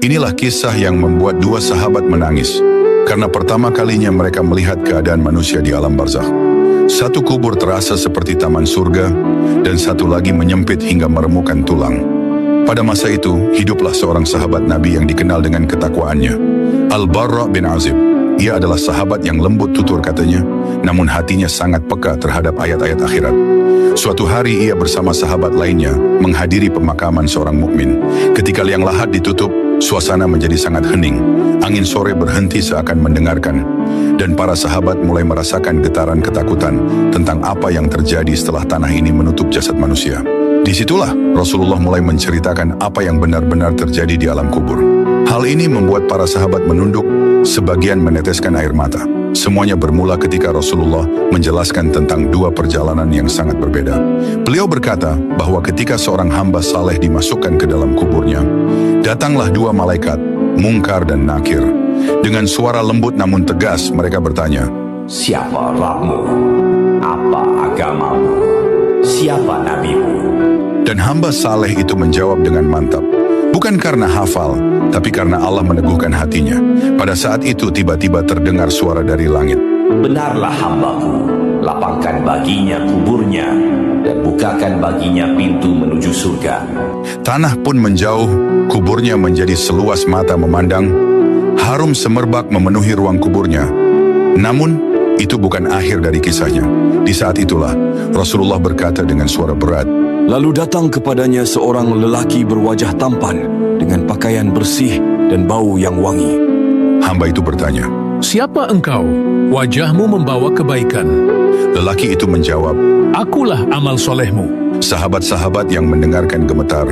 Inilah kisah yang membuat dua sahabat menangis, karena pertama kalinya mereka melihat keadaan manusia di alam barzakh. Satu kubur terasa seperti taman surga, dan satu lagi menyempit hingga meremukkan tulang. Pada masa itu, hiduplah seorang sahabat Nabi yang dikenal dengan ketakwaannya, Al-Barra bin Azib. Ia adalah sahabat yang lembut tutur katanya, namun hatinya sangat peka terhadap ayat-ayat akhirat. Suatu hari ia bersama sahabat lainnya menghadiri pemakaman seorang mukmin. Ketika liang lahat ditutup, suasana menjadi sangat hening. Angin sore berhenti seakan mendengarkan, dan para sahabat mulai merasakan getaran ketakutan tentang apa yang terjadi setelah tanah ini menutup jasad manusia. Disitulah Rasulullah mulai menceritakan apa yang benar-benar terjadi di alam kubur. Hal ini membuat para sahabat menunduk, sebagian meneteskan air mata. Semuanya bermula ketika Rasulullah menjelaskan tentang dua perjalanan yang sangat berbeda. Beliau berkata bahwa ketika seorang hamba saleh dimasukkan ke dalam kuburnya, datanglah dua malaikat, Munkar dan Nakir. Dengan suara lembut namun tegas mereka bertanya, "Siapa Rabbmu? Apa agamamu? Siapa nabimu?" Dan hamba saleh itu menjawab dengan mantap, bukan karena hafal, tapi karena Allah meneguhkan hatinya. Pada saat itu tiba-tiba terdengar suara dari langit. "Benarlah hambaku, lapangkan baginya kuburnya, dan bukakan baginya pintu menuju surga." Tanah pun menjauh, kuburnya menjadi seluas mata memandang, harum semerbak memenuhi ruang kuburnya. Namun, itu bukan akhir dari kisahnya. Di saat itulah, Rasulullah berkata dengan suara berat, Lalu datang kepadanya seorang lelaki berwajah tampan, dengan pakaian bersih dan bau yang wangi. Hamba itu bertanya, "Siapa engkau? Wajahmu membawa kebaikan." Lelaki itu menjawab, "Akulah amal solehmu." Sahabat-sahabat yang mendengarkan gemetar,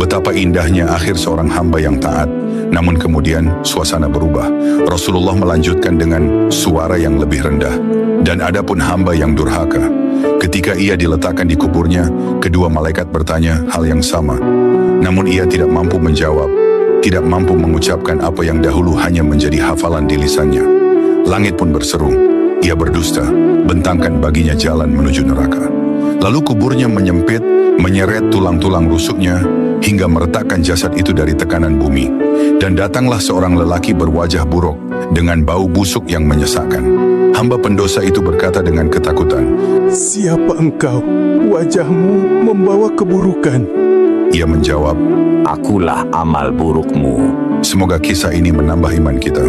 betapa indahnya akhir seorang hamba yang taat. Namun kemudian suasana berubah. Rasulullah melanjutkan dengan suara yang lebih rendah, "Dan adapun hamba yang durhaka, ketika ia diletakkan di kuburnya, kedua malaikat bertanya hal yang sama. Namun ia tidak mampu menjawab, tidak mampu mengucapkan apa yang dahulu hanya menjadi hafalan di lisannya. Langit pun berseru, ia berdusta, bentangkan baginya jalan menuju neraka." Lalu kuburnya menyempit, menyeret tulang-tulang rusuknya, hingga meretakkan jasad itu dari tekanan bumi. Dan datanglah seorang lelaki berwajah buruk, dengan bau busuk yang menyesakkan. Hamba pendosa itu berkata dengan ketakutan, "Siapa engkau? Wajahmu membawa keburukan." Ia menjawab, "Akulah amal burukmu." semoga kisah ini menambah iman kita,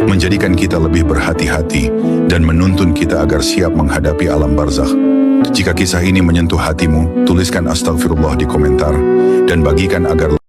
menjadikan kita lebih berhati-hati, dan menuntun kita agar siap menghadapi alam barzakh. Jika kisah ini menyentuh hatimu, tuliskan astagfirullah di komentar, dan bagikan agar